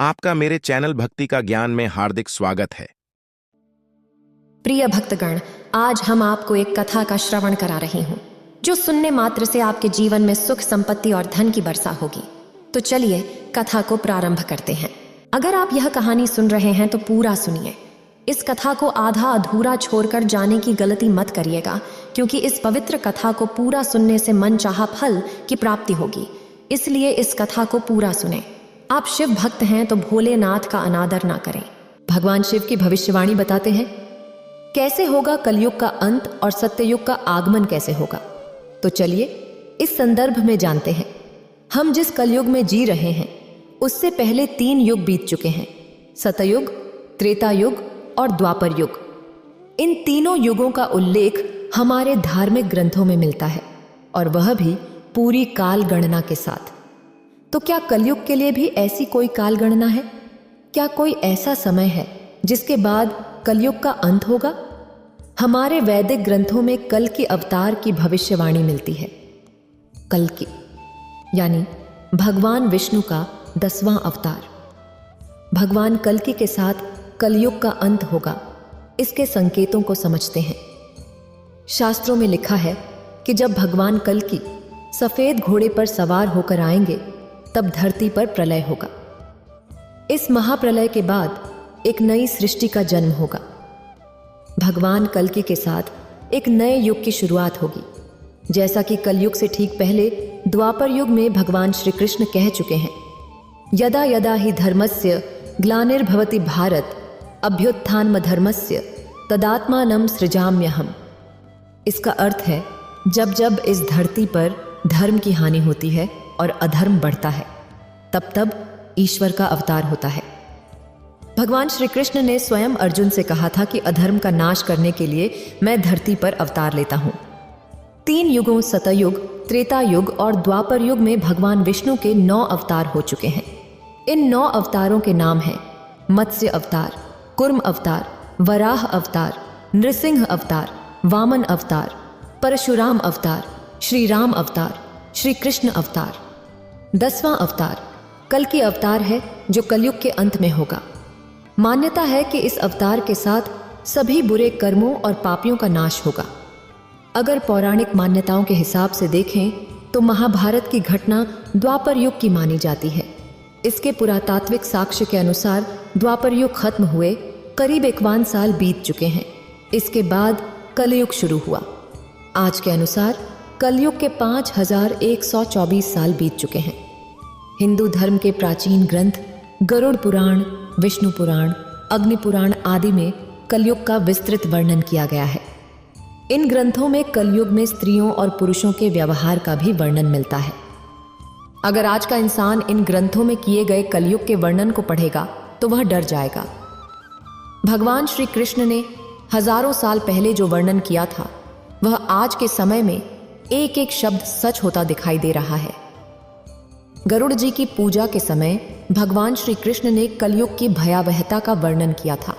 आपका मेरे चैनल भक्ति का ज्ञान में हार्दिक स्वागत है। प्रिय भक्तगण, आज हम आपको एक कथा का श्रवण करा रही हूँ जो सुनने मात्र से आपके जीवन में सुख, संपत्ति और धन की वर्षा होगी। तो चलिए कथा को प्रारंभ करते हैं। अगर आप यह कहानी सुन रहे हैं तो पूरा सुनिए। इस कथा को आधा अधूरा छोड़कर जाने की गलती मत करिएगा, क्योंकि इस पवित्र कथा को पूरा सुनने से मन चाहा फल की प्राप्ति होगी। इसलिए इस कथा को पूरा सुने। आप शिव भक्त हैं तो भोलेनाथ का अनादर ना करें। भगवान शिव की भविष्यवाणी बताते हैं कैसे होगा कलयुग का अंत और सत्ययुग का आगमन कैसे होगा। तो चलिए इस संदर्भ में जानते हैं। हम जिस कलयुग में जी रहे हैं उससे पहले 3 युग बीत चुके हैं, सतयुग, त्रेता युग और द्वापर युग। इन तीनों युगों का उल्लेख हमारे धार्मिक ग्रंथों में मिलता है, और वह भी पूरी काल गणना के साथ। तो क्या कलयुग के लिए भी ऐसी कोई काल गणना है? क्या कोई ऐसा समय है जिसके बाद कलयुग का अंत होगा? हमारे वैदिक ग्रंथों में कल की अवतार की भविष्यवाणी मिलती है। कल की यानी भगवान विष्णु का 10वां अवतार। भगवान कल्कि के साथ कलयुग का अंत होगा, इसके संकेतों को समझते हैं। शास्त्रों में लिखा है कि जब भगवान कल्कि सफेद घोड़े पर सवार होकर आएंगे तब धरती पर प्रलय होगा। इस महाप्रलय के बाद एक नई सृष्टि का जन्म होगा। भगवान कल्कि के साथ एक नए युग की शुरुआत होगी। जैसा कि कलयुग से ठीक पहले द्वापर युग में भगवान श्री कृष्ण कह चुके हैं, यदा यदा ही धर्मस्य ग्लानिर्भवति भारत अभ्युत्थानमधर्मस्य तदात्मानं सृजाम्यहम्। इसका अर्थ है जब जब इस धरती पर धर्म की हानि होती है और अधर्म बढ़ता है, तब तब ईश्वर का अवतार होता है। भगवान श्री कृष्ण ने स्वयं अर्जुन से कहा था कि अधर्म का नाश करने के लिए मैं धरती पर अवतार लेता हूं। 3 युगों सतयुग, त्रेता युग और द्वापर युग में भगवान विष्णु के 9 अवतार हो चुके हैं। इन 9 अवतारों के नाम हैं मत्स्य अवतार, कुर्म अवतार, वराह अवतार, नृसिंह अवतार, वामन अवतार, परशुराम अवतार, श्री राम अवतार, श्री कृष्ण अवतार। 10वां अवतार कल्कि अवतार है जो कलयुग के अंत में होगा। मान्यता है कि इस अवतार के साथ सभी बुरे कर्मों और पापियों का नाश होगा। अगर पौराणिक मान्यताओं के हिसाब से देखें तो महाभारत की घटना द्वापर युग की मानी जाती है। इसके पुरातात्विक साक्ष्य के अनुसार द्वापर युग खत्म हुए करीब 51 साल बीत चुके हैं। इसके बाद कलयुग शुरू हुआ। आज के अनुसार कलयुग के 5124 साल बीत चुके हैं। हिंदू धर्म के प्राचीन ग्रंथ गरुड़ पुराण, विष्णु पुराण, अग्नि पुराण आदि में कलयुग का विस्तृत वर्णन किया गया है। इन ग्रंथों में कलयुग में स्त्रियों और पुरुषों के व्यवहार का भी वर्णन मिलता है। अगर आज का इंसान इन ग्रंथों में किए गए कलयुग के वर्णन को पढ़ेगा तो वह डर जाएगा। भगवान श्री कृष्ण ने हजारों साल पहले जो वर्णन किया था वह आज के समय में एक एक शब्द सच होता दिखाई दे रहा है। गरुड़ जी की पूजा के समय भगवान श्री कृष्ण ने कलयुग की भयावहता का वर्णन किया था।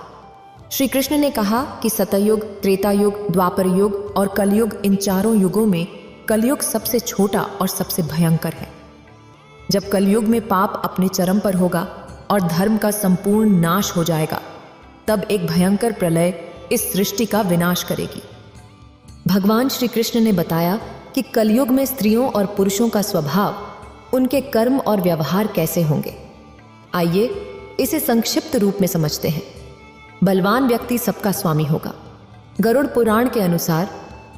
श्री कृष्ण ने कहा कि सतयुग, त्रेता युग, द्वापर युग और कलयुग, इन 4 युगों में कलयुग सबसे छोटा और सबसे भयंकर है। जब कलयुग में पाप अपने चरम पर होगा और धर्म का संपूर्ण नाश हो जाएगा, तब एक भयंकर प्रलय इस सृष्टि का विनाश करेगी। भगवान श्री कृष्ण ने बताया कि कलयुग में स्त्रियों और पुरुषों का स्वभाव, उनके कर्म और व्यवहार कैसे होंगे। आइए इसे संक्षिप्त रूप में समझते हैं। बलवान व्यक्ति सबका स्वामी होगा। गरुड़ पुराण के अनुसार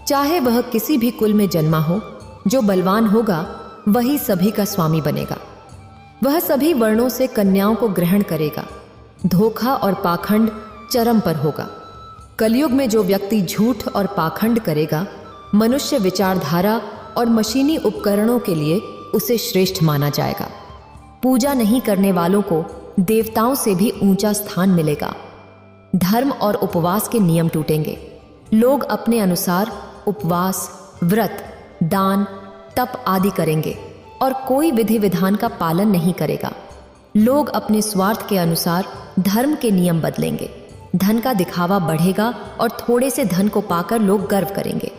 चाहे वह किसी भी कुल में जन्मा हो, जो बलवान होगा वही सभी का स्वामी बनेगा। वह सभी वर्णों से कन्याओं को ग्रहण करेगा। धोखा और पाखंड चरम पर होगा। कलयुग में जो व्यक्ति झूठ और पाखंड करेगा, मनुष्य विचारधारा और मशीनी उपकरणों के लिए उसे श्रेष्ठ माना जाएगा। पूजा नहीं करने वालों को देवताओं से भी ऊंचा स्थान मिलेगा। धर्म और उपवास के नियम टूटेंगे। लोग अपने अनुसार उपवास, व्रत, दान, तप आदि करेंगे और कोई विधि विधान का पालन नहीं करेगा। लोग अपने स्वार्थ के अनुसार धर्म के नियम बदलेंगे। धन का दिखावा बढ़ेगा और थोड़े से धन को पाकर लोग गर्व करेंगे।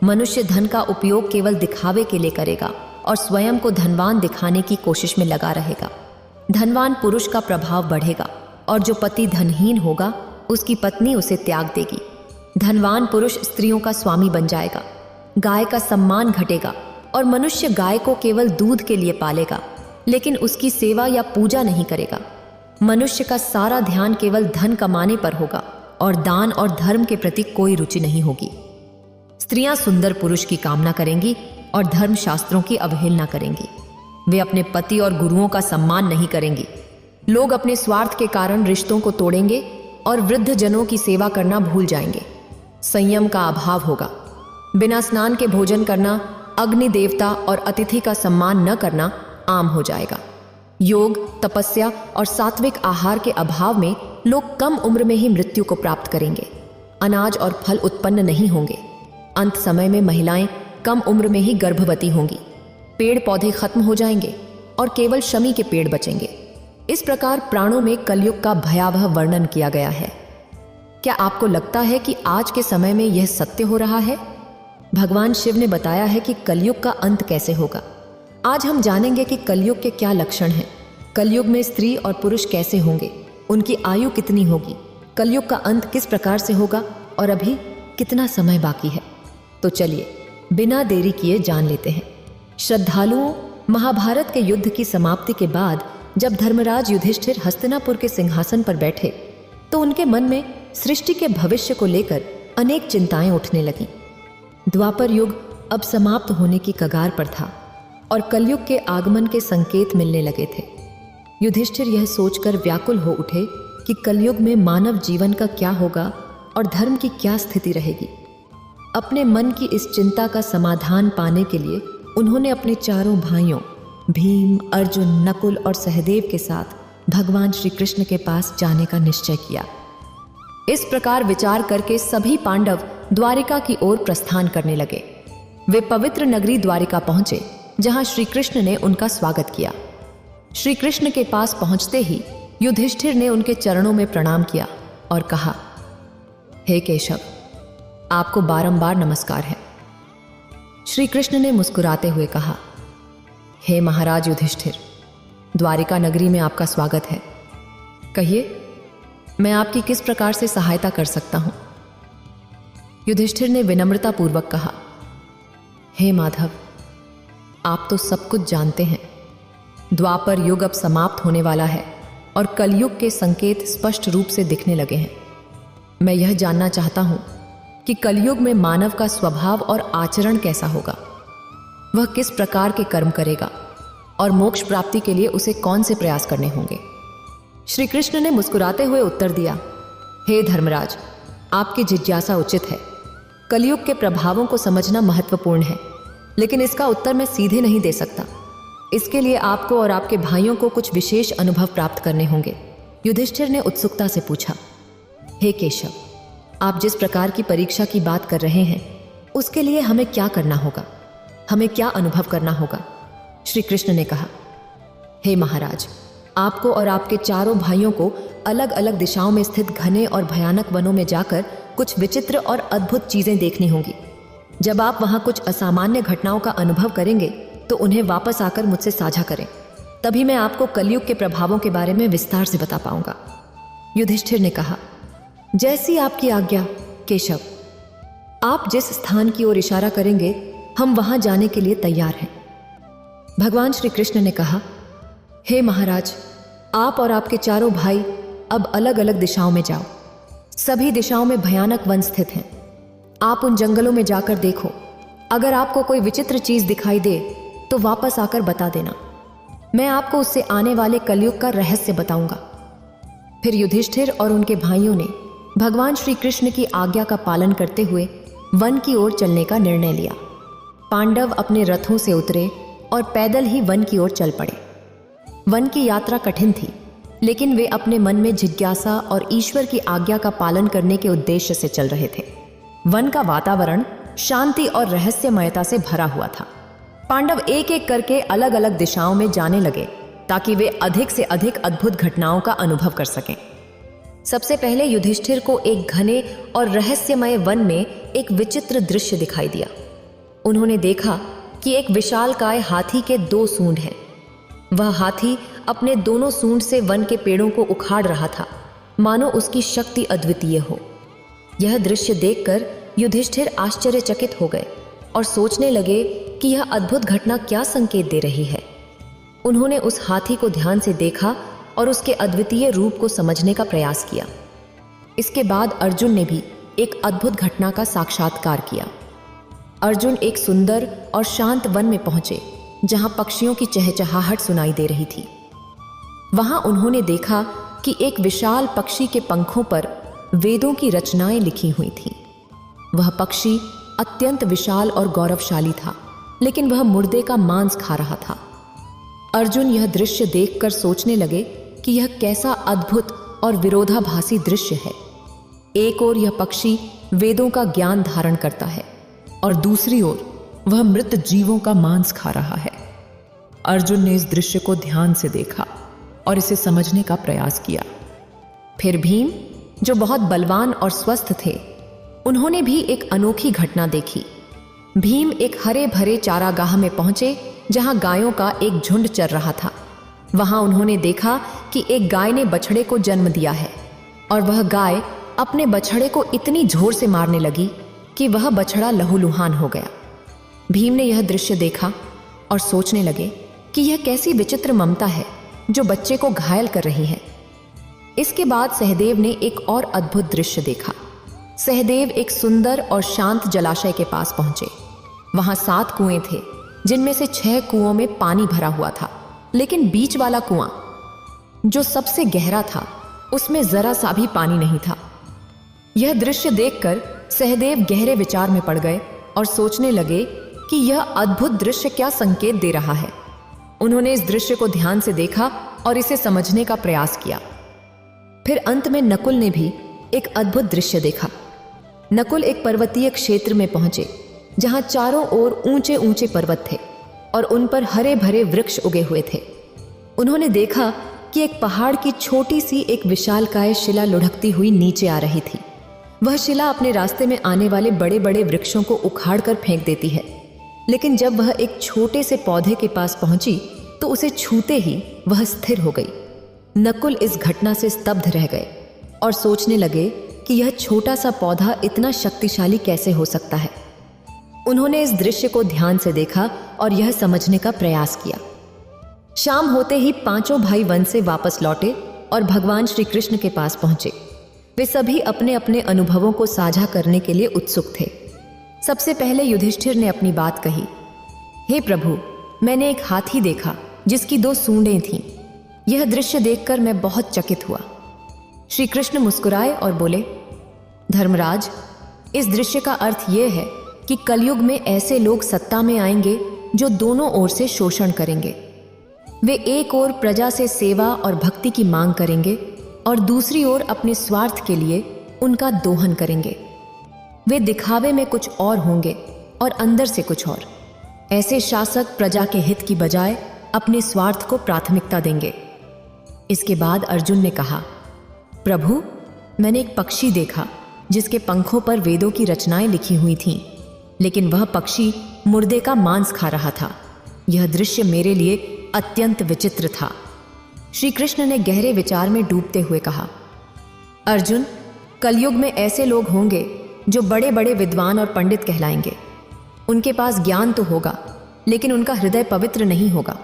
मनुष्य धन का उपयोग केवल दिखावे के लिए करेगा और स्वयं को धनवान दिखाने की कोशिश में लगा रहेगा। धनवान पुरुष का प्रभाव बढ़ेगा और जो पति धनहीन होगा उसकी पत्नी उसे त्याग देगी। धनवान पुरुष स्त्रियों का स्वामी बन जाएगा। गाय का सम्मान घटेगा और मनुष्य गाय को केवल दूध के लिए पालेगा, लेकिन उसकी सेवा या पूजा नहीं करेगा। मनुष्य का सारा ध्यान केवल धन कमाने पर होगा और दान और धर्म के प्रति कोई रुचि नहीं होगी। स्त्रियां सुंदर पुरुष की कामना करेंगी और धर्म शास्त्रों की अवहेलना करेंगी। वे अपने पति और गुरुओं का सम्मान नहीं करेंगी। लोग अपने स्वार्थ के कारण रिश्तों को तोड़ेंगे और वृद्ध जनों की सेवा करना भूल जाएंगे। संयम का अभाव होगा। बिना स्नान के भोजन करना, अग्नि देवता और अतिथि का सम्मान न करना आम हो जाएगा। योग, तपस्या और सात्विक आहार के अभाव में लोग कम उम्र में ही मृत्यु को प्राप्त करेंगे। अनाज और फल उत्पन्न नहीं होंगे। अंत समय में महिलाएं कम उम्र में ही गर्भवती होंगी। पेड़ पौधे खत्म हो जाएंगे और केवल शमी के पेड़ बचेंगे। इस प्रकार प्राणों में कलयुग का भयावह वर्णन किया गया है। क्या आपको लगता है कि आज के समय में यह सत्य हो रहा है? भगवान शिव ने बताया है कि कलयुग का अंत कैसे होगा। आज हम जानेंगे कि कलयुग के क्या लक्षण हैं, कलयुग में स्त्री और पुरुष कैसे होंगे, उनकी आयु कितनी होगी, कलयुग का अंत किस प्रकार से होगा और अभी कितना समय बाकी है। तो चलिए बिना देरी किए जान लेते हैं। श्रद्धालुओं, महाभारत के युद्ध की समाप्ति के बाद जब धर्मराज युधिष्ठिर हस्तिनापुर के सिंहासन पर बैठे तो उनके मन में सृष्टि के भविष्य को लेकर अनेक चिंताएं उठने लगीं। द्वापर युग अब समाप्त होने की कगार पर था और कलयुग के आगमन के संकेत मिलने लगे थे। युधिष्ठिर यह सोचकर व्याकुल हो उठे कि कलयुग में मानव जीवन का क्या होगा और धर्म की क्या स्थिति रहेगी। अपने मन की इस चिंता का समाधान पाने के लिए उन्होंने अपने चारों भाइयों भीम, अर्जुन, नकुल और सहदेव के साथ भगवान श्री कृष्ण के पास जाने का निश्चय किया। इस प्रकार विचार करके सभी पांडव द्वारिका की ओर प्रस्थान करने लगे। वे पवित्र नगरी द्वारिका पहुंचे, जहां श्री कृष्ण ने उनका स्वागत किया। श्री कृष्ण के पास पहुंचते ही युधिष्ठिर ने उनके चरणों में प्रणाम किया और कहा, हे केशव, आपको बारंबार नमस्कार है। श्री कृष्ण ने मुस्कुराते हुए कहा, हे महाराज युधिष्ठिर, द्वारिका नगरी में आपका स्वागत है। कहिए, मैं आपकी किस प्रकार से सहायता कर सकता हूं? युधिष्ठिर ने विनम्रता पूर्वक कहा, हे माधव, आप तो सब कुछ जानते हैं। द्वापर युग अब समाप्त होने वाला है और कलयुग के संकेत स्पष्ट रूप से दिखने लगे हैं। मैं यह जानना चाहता हूं कि कलयुग में मानव का स्वभाव और आचरण कैसा होगा। वह किस प्रकार के कर्म करेगा और मोक्ष प्राप्ति के लिए उसे कौन से प्रयास करने होंगे। श्री कृष्ण ने मुस्कुराते हुए उत्तर दिया, हे धर्मराज, आपकी जिज्ञासा उचित है। कलयुग के प्रभावों को समझना महत्वपूर्ण है, लेकिन इसका उत्तर मैं सीधे नहीं दे सकता। इसके लिए आपको और आपके भाइयों को कुछ विशेष अनुभव प्राप्त करने होंगे। युधिष्ठिर ने उत्सुकता से पूछा, हे केशव, आप जिस प्रकार की परीक्षा की बात कर रहे हैं उसके लिए हमें क्या करना होगा, हमें क्या अनुभव करना होगा? श्री कृष्ण ने कहा, हे महाराज, आपको और आपके चारों भाइयों को अलग अलग दिशाओं में स्थित घने और भयानक वनों में जाकर कुछ विचित्र और अद्भुत चीजें देखनी होंगी। जब आप वहां कुछ असामान्य घटनाओं का अनुभव करेंगे तो उन्हें वापस आकर मुझसे साझा करें, तभी मैं आपको कलयुग के प्रभावों के बारे में विस्तार से बता पाऊंगा। युधिष्ठिर ने कहा, जैसी आपकी आज्ञा केशव। आप जिस स्थान की ओर इशारा करेंगे हम वहां जाने के लिए तैयार हैं। भगवान श्री कृष्ण ने कहा, हे महाराज, आप और आपके चारों भाई अब अलग अलग दिशाओं में जाओ। सभी दिशाओं में भयानक वन स्थित हैं। आप उन जंगलों में जाकर देखो। अगर आपको कोई विचित्र चीज दिखाई दे तो वापस आकर बता देना। मैं आपको उससे आने वाले कलयुग का रहस्य बताऊंगा। फिर युधिष्ठिर और उनके भाइयों ने भगवान श्री कृष्ण की आज्ञा का पालन करते हुए वन की ओर चलने का निर्णय लिया। पांडव अपने रथों से उतरे और पैदल ही वन की ओर चल पड़े। वन की यात्रा कठिन थी, लेकिन वे अपने मन में जिज्ञासा और ईश्वर की आज्ञा का पालन करने के उद्देश्य से चल रहे थे। वन का वातावरण शांति और रहस्यमयता से भरा हुआ था। पांडव एक एक करके अलग अलग दिशाओं में जाने लगे ताकि वे अधिक से अधिक अद्भुत घटनाओं का अनुभव कर सकें। सबसे पहले युधिष्ठिर को एक घने और रहस्यमय वन में एक विचित्र दृश्य दिखाई दिया। उन्होंने देखा कि एक विशालकाय हाथी के 2 सूंड हैं। वह हाथी अपने दोनों सूंड से वन के पेड़ों को उखाड़ रहा था, मानो उसकी शक्ति अद्वितीय हो। यह दृश्य देखकर युधिष्ठिर आश्चर्यचकित हो गए और सोचने लगे कि यह अद्भुत घटना क्या संकेत दे रही है। उन्होंने उस हाथी को ध्यान से देखा और उसके अद्वितीय रूप को समझने का प्रयास किया। इसके बाद अर्जुन ने भी एक अद्भुत घटना का साक्षात्कार किया। अर्जुन एक सुंदर और शांत वन में पहुंचे जहां पक्षियों की चहचहाहट सुनाई दे रही थी। वहां उन्होंने देखा कि एक विशाल पक्षी के पंखों पर वेदों की रचनाएं लिखी हुई थीं। वह पक्षी अत्यंत विशाल और गौरवशाली था, लेकिन वह मुर्दे का मांस खा रहा था। अर्जुन यह दृश्य देखकर सोचने लगे कि यह कैसा अद्भुत और विरोधाभासी दृश्य है। एक ओर यह पक्षी वेदों का ज्ञान धारण करता है और दूसरी ओर वह मृत जीवों का मांस खा रहा है। अर्जुन ने इस दृश्य को ध्यान से देखा और इसे समझने का प्रयास किया। फिर भीम, जो बहुत बलवान और स्वस्थ थे, उन्होंने भी एक अनोखी घटना देखी। भीम एक हरे भरे चारागाह में पहुंचे जहां गायों का एक झुंड चर रहा था। वहां उन्होंने देखा कि एक गाय ने बछड़े को जन्म दिया है और वह गाय अपने बछड़े को इतनी जोर से मारने लगी कि वह बछड़ा लहूलुहान हो गया। भीम ने यह दृश्य देखा और सोचने लगे कि यह कैसी विचित्र ममता है जो बच्चे को घायल कर रही है। इसके बाद सहदेव ने एक और अद्भुत दृश्य देखा। सहदेव एक सुंदर और शांत जलाशय के पास पहुंचे। वहां 7 कुएं थे, जिनमें से 6 कुओं में पानी भरा हुआ था, लेकिन बीच वाला कुआं, जो सबसे गहरा था, उसमें जरा सा भी पानी नहीं था। यह दृश्य देखकर सहदेव गहरे विचार में पड़ गए और सोचने लगे कि यह अद्भुत दृश्य क्या संकेत दे रहा है। उन्होंने इस दृश्य को ध्यान से देखा और इसे समझने का प्रयास किया। फिर अंत में नकुल ने भी एक अद्भुत दृश्य देखा। नकुल एक पर्वतीय क्षेत्र में पहुंचे जहां चारों ओर ऊंचे ऊंचे पर्वत थे और उन पर हरे भरे वृक्ष उगे हुए थे। उन्होंने देखा कि एक पहाड़ की छोटी सी एक विशालकाय शिला लुढ़कती हुई नीचे आ रही थी। वह शिला अपने रास्ते में आने वाले बड़े बड़े वृक्षों को उखाड़कर फेंक देती है, लेकिन जब वह एक छोटे से पौधे के पास पहुंची तो उसे छूते ही वह स्थिर हो गई। नकुल इस घटना से स्तब्ध रह गए और सोचने लगे कि यह छोटा सा पौधा इतना शक्तिशाली कैसे हो सकता है। उन्होंने इस दृश्य को ध्यान से देखा और यह समझने का प्रयास किया। शाम होते ही 5 भाई वन से वापस लौटे और भगवान श्री कृष्ण के पास पहुंचे। वे सभी अपने अपने अनुभवों को साझा करने के लिए उत्सुक थे। सबसे पहले युधिष्ठिर ने अपनी बात कही। हे प्रभु, मैंने एक हाथी देखा जिसकी 2 सूंडें थीं। यह दृश्य देखकर मैं बहुत चकित हुआ। श्री कृष्ण मुस्कुराए और बोले, धर्मराज, इस दृश्य का अर्थ यह है कि कलयुग में ऐसे लोग सत्ता में आएंगे जो दोनों ओर से शोषण करेंगे। वे एक ओर प्रजा से सेवा और भक्ति की मांग करेंगे और दूसरी ओर अपने स्वार्थ के लिए उनका दोहन करेंगे। वे दिखावे में कुछ और होंगे और अंदर से कुछ और। ऐसे शासक प्रजा के हित की बजाय अपने स्वार्थ को प्राथमिकता देंगे। इसके बाद अर्जुन ने कहा, प्रभु, मैंने एक पक्षी देखा जिसके पंखों पर वेदों की रचनाएं लिखी हुई थीं, लेकिन वह पक्षी मुर्दे का मांस खा रहा था। यह दृश्य मेरे लिए अत्यंत विचित्र था। श्री कृष्ण ने गहरे विचार में डूबते हुए कहा, अर्जुन, कलयुग में ऐसे लोग होंगे जो बड़े बड़े विद्वान और पंडित कहलाएंगे। उनके पास ज्ञान तो होगा, लेकिन उनका हृदय पवित्र नहीं होगा।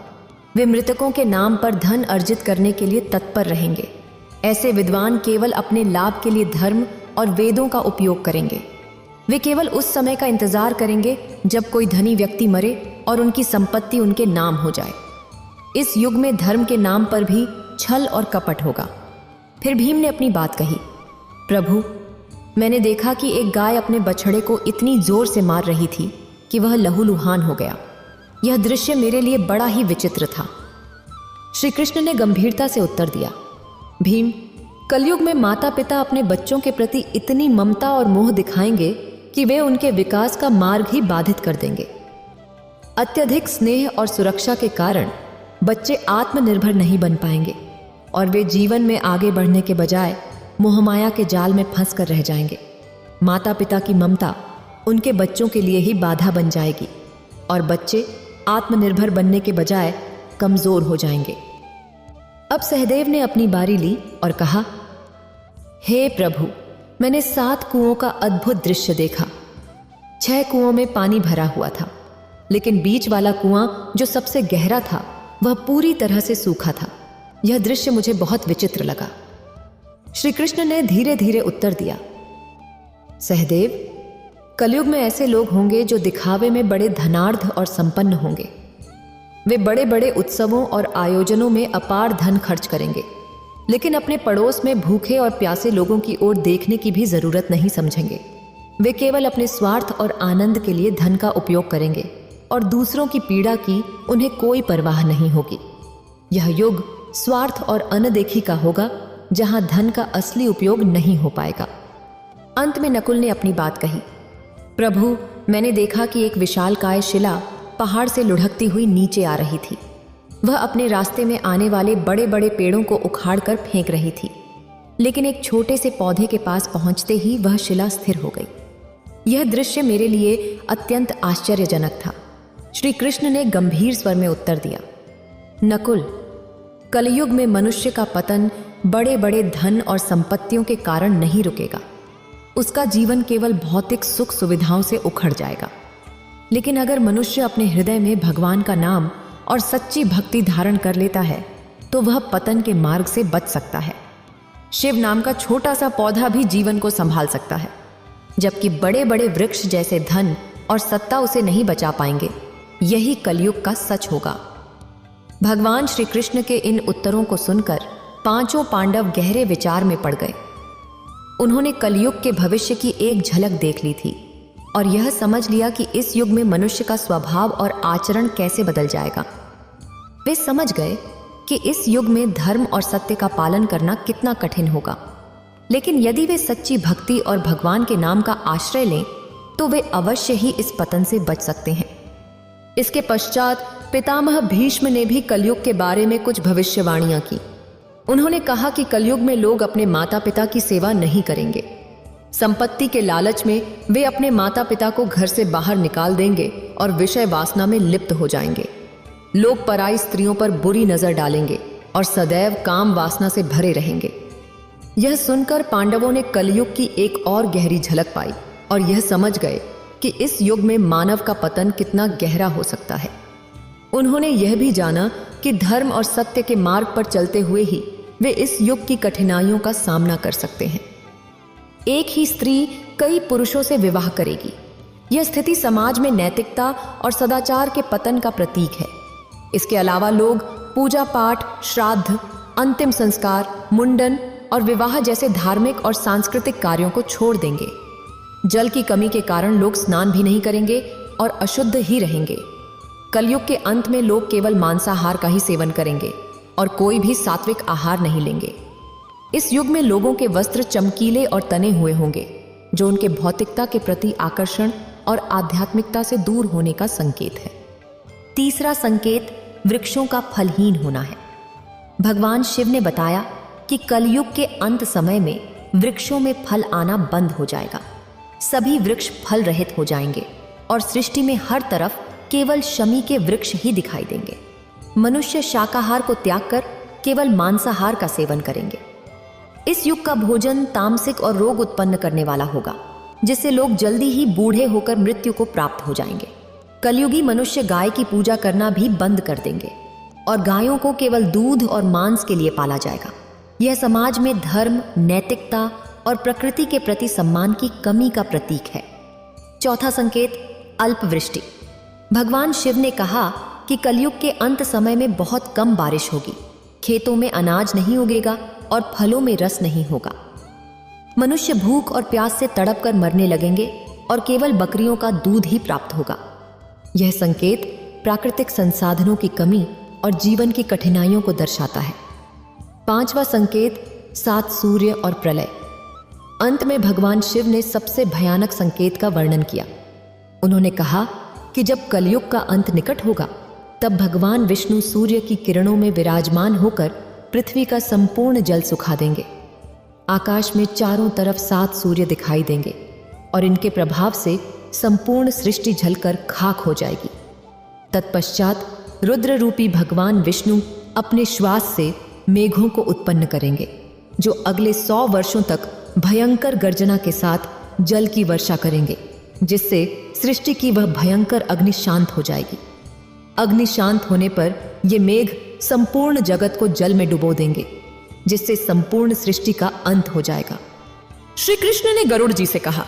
वे मृतकों के नाम पर धन अर्जित करने के लिए तत्पर रहेंगे। ऐसे विद्वान केवल अपने लाभ के लिए धर्म और वेदों का उपयोग करेंगे। वे केवल उस समय का इंतजार करेंगे जब कोई धनी व्यक्ति मरे और उनकी संपत्ति उनके नाम हो जाए। इस युग में धर्म के नाम पर भी छल और कपट होगा। फिर भीम ने अपनी बात कही, प्रभु, मैंने देखा कि एक गाय अपने बछड़े को इतनी जोर से मार रही थी कि वह लहूलुहान हो गया। यह दृश्य मेरे लिए बड़ा ही विचित्र था। श्री कृष्ण ने गंभीरता से उत्तर दिया, भीम, कलयुग में माता पिता अपने बच्चों के प्रति इतनी ममता और मोह दिखाएंगे कि वे उनके विकास का मार्ग ही बाधित कर देंगे। अत्यधिक स्नेह और सुरक्षा के कारण बच्चे आत्मनिर्भर नहीं बन पाएंगे और वे जीवन में आगे बढ़ने के बजाय मोहमाया के जाल में फंस कर रह जाएंगे। माता पिता की ममता उनके बच्चों के लिए ही बाधा बन जाएगी और बच्चे आत्मनिर्भर बनने के बजाय कमजोर हो जाएंगे। अब सहदेव ने अपनी बारी ली और कहा, हे प्रभु, मैंने 7 कुओं का अद्भुत दृश्य देखा। 6 कुओं में पानी भरा हुआ था, लेकिन बीच वाला कुआं जो सबसे गहरा था वह पूरी तरह से सूखा था। यह दृश्य मुझे बहुत विचित्र लगा। श्री कृष्ण ने धीरे धीरे उत्तर दिया, सहदेव, कलयुग में ऐसे लोग होंगे जो दिखावे में बड़े धनार्थ और संपन्न होंगे। वे बड़े बड़े उत्सवों और आयोजनों में अपार धन खर्च करेंगे, लेकिन अपने पड़ोस में भूखे और प्यासे लोगों की ओर देखने की भी जरूरत नहीं समझेंगे। वे केवल अपने स्वार्थ और आनंद के लिए धन का उपयोग करेंगे और दूसरों की पीड़ा की उन्हें कोई परवाह नहीं होगी। यह युग स्वार्थ और अनदेखी का होगा, जहां धन का असली उपयोग नहीं हो पाएगा। अंत में नकुल ने अपनी बात कही, प्रभु, मैंने देखा कि एक विशालकाय शिला पहाड़ से लुढ़कती हुई नीचे आ रही थी। वह अपने रास्ते में आने वाले बड़े बड़े पेड़ों को उखाड़कर फेंक रही थी, लेकिन एक छोटे से पौधे के पास पहुंचते ही वह शिला स्थिर हो गई। यह दृश्य मेरे लिए अत्यंत आश्चर्यजनक था। श्री कृष्ण ने गंभीर स्वर में उत्तर दिया, नकुल, कलयुग में मनुष्य का पतन बड़े बड़े धन और संपत्तियों के कारण नहीं रुकेगा। उसका जीवन केवल भौतिक सुख सुविधाओं से उखड़ जाएगा। लेकिन अगर मनुष्य अपने हृदय में भगवान का नाम और सच्ची भक्ति धारण कर लेता है तो वह पतन के मार्ग से बच सकता है। शिव नाम का छोटा सा पौधा भी जीवन को संभाल सकता है, जबकि बड़े बड़े वृक्ष जैसे धन और सत्ता उसे नहीं बचा पाएंगे। यही कलयुग का सच होगा। भगवान श्री कृष्ण के इन उत्तरों को सुनकर 5 पांडव गहरे विचार में पड़ गए। उन्होंने कलयुग के भविष्य की एक झलक देख ली थी और यह समझ लिया कि इस युग में मनुष्य का स्वभाव और आचरण कैसे बदल जाएगा। वे समझ गए कि इस युग में धर्म और सत्य का पालन करना कितना कठिन होगा, लेकिन यदि वे सच्ची भक्ति और भगवान के नाम का आश्रय लें तो वे अवश्य ही इस पतन से बच सकते हैं। इसके पश्चात पितामह भीष्म ने भी कलयुग के बारे में कुछ भविष्यवाणियां की। उन्होंने कहा कि कलयुग में लोग अपने माता पिता की सेवा नहीं करेंगे। संपत्ति के लालच में वे अपने माता पिता को घर से बाहर निकाल देंगे और विषय वासना में लिप्त हो जाएंगे। लोग पराई स्त्रियों पर बुरी नजर डालेंगे और सदैव काम वासना से भरे रहेंगे। यह सुनकर पांडवों ने कलयुग की एक और गहरी झलक पाई और यह समझ गए कि इस युग में मानव का पतन कितना गहरा हो सकता है। उन्होंने यह भी जाना कि धर्म और सत्य के मार्ग पर चलते हुए ही वे इस युग की कठिनाइयों का सामना कर सकते हैं। एक ही स्त्री कई पुरुषों से विवाह करेगी। यह स्थिति समाज में नैतिकता और सदाचार के पतन का प्रतीक है। इसके अलावा लोग पूजा पाठ, श्राद्ध, अंतिम संस्कार, मुंडन और विवाह जैसे धार्मिक और सांस्कृतिक कार्यों को छोड़ देंगे। जल की कमी के कारण लोग स्नान भी नहीं करेंगे और अशुद्ध ही रहेंगे। कलयुग के अंत में लोग केवल मांसाहार का ही सेवन करेंगे और कोई भी सात्विक आहार नहीं लेंगे। इस युग में लोगों के वस्त्र चमकीले और तने हुए होंगे, जो उनके भौतिकता के प्रति आकर्षण और आध्यात्मिकता से दूर होने का संकेत है। तीसरा संकेत वृक्षों का फलहीन होना है। भगवान शिव ने बताया कि कलयुग के अंत समय में वृक्षों में फल आना बंद हो जाएगा। सभी वृक्ष फल रहित हो जाएंगे और सृष्टि में हर तरफ केवल शमी के वृक्ष ही दिखाई देंगे। मनुष्य शाकाहार को त्याग कर केवल मांसाहार का सेवन करेंगे। इस युग का भोजन तामसिक और रोग उत्पन्न करने वाला होगा, जिससे लोग जल्दी ही बूढ़े होकर मृत्यु को प्राप्त हो जाएंगे। कलयुगी मनुष्य गाय की पूजा करना भी बंद कर देंगे और गायों को केवल दूध और मांस के लिए पाला जाएगा। यह समाज में धर्म, नैतिकता और प्रकृति के प्रति सम्मान की कमी का प्रतीक है। चौथा संकेत अल्पवृष्टि। भगवान शिव ने कहा कि कलयुग के अंत समय में बहुत कम बारिश होगी, खेतों में अनाज नहीं उगेगा और फलों में रस नहीं होगा। मनुष्य भूख और प्यास से तड़प कर मरने लगेंगे और केवल बकरियों का दूध ही प्राप्त होगा। यह संकेत प्राकृतिक संसाधनों की कमी और जीवन की कठिनाइयों को दर्शाता है। पांचवा संकेत 7 सूर्य और प्रलय। अंत में भगवान शिव ने सबसे भयानक संकेत का वर्णन किया। उन्होंने कहा कि जब कलयुग का अंत निकट होगा तब भगवान विष्णु सूर्य की किरणों में विराजमान होकर पृथ्वी का संपूर्ण जल सुखा देंगे। आकाश में चारों तरफ 7 सूर्य दिखाई देंगे और इनके प्रभाव से संपूर्ण सृष्टि जलकर खाक हो जाएगी। तत्पश्चात रुद्र रूपी भगवान विष्णु अपने श्वास से मेघों को उत्पन्न करेंगे, जो अगले 100 वर्षों तक भयंकर गर्जना के साथ जल की वर्षा करेंगे, जिससे सृष्टि की वह भयंकर अग्नि शांत हो जाएगी। अग्नि शांत होने पर ये मेघ संपूर्ण जगत को जल में डुबो देंगे, जिससे संपूर्ण सृष्टि का अंत हो जाएगा। श्री कृष्ण ने गरुड़ जी से कहा,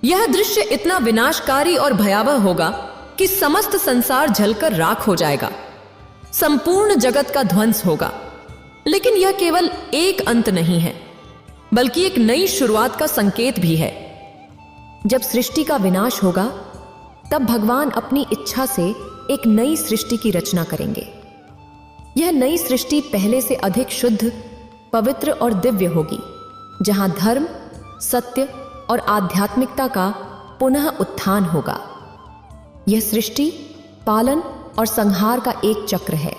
यह दृश्य इतना विनाशकारी और भयावह होगा कि समस्त संसार जलकर राख हो जाएगा, संपूर्ण जगत का ध्वंस होगा। लेकिन यह केवल एक अंत नहीं है, बल्कि एक नई शुरुआत का संकेत भी है। जब सृष्टि का विनाश होगा, तब भगवान अपनी इच्छा से एक नई सृष्टि की रचना करेंगे। यह नई सृष्टि पहले से अधिक शुद्ध, पवित्र और दिव्य होगी, जहां धर्म, सत्य और आध्यात्मिकता का पुनः उत्थान होगा। यह सृष्टि पालन और संहार का एक चक्र है।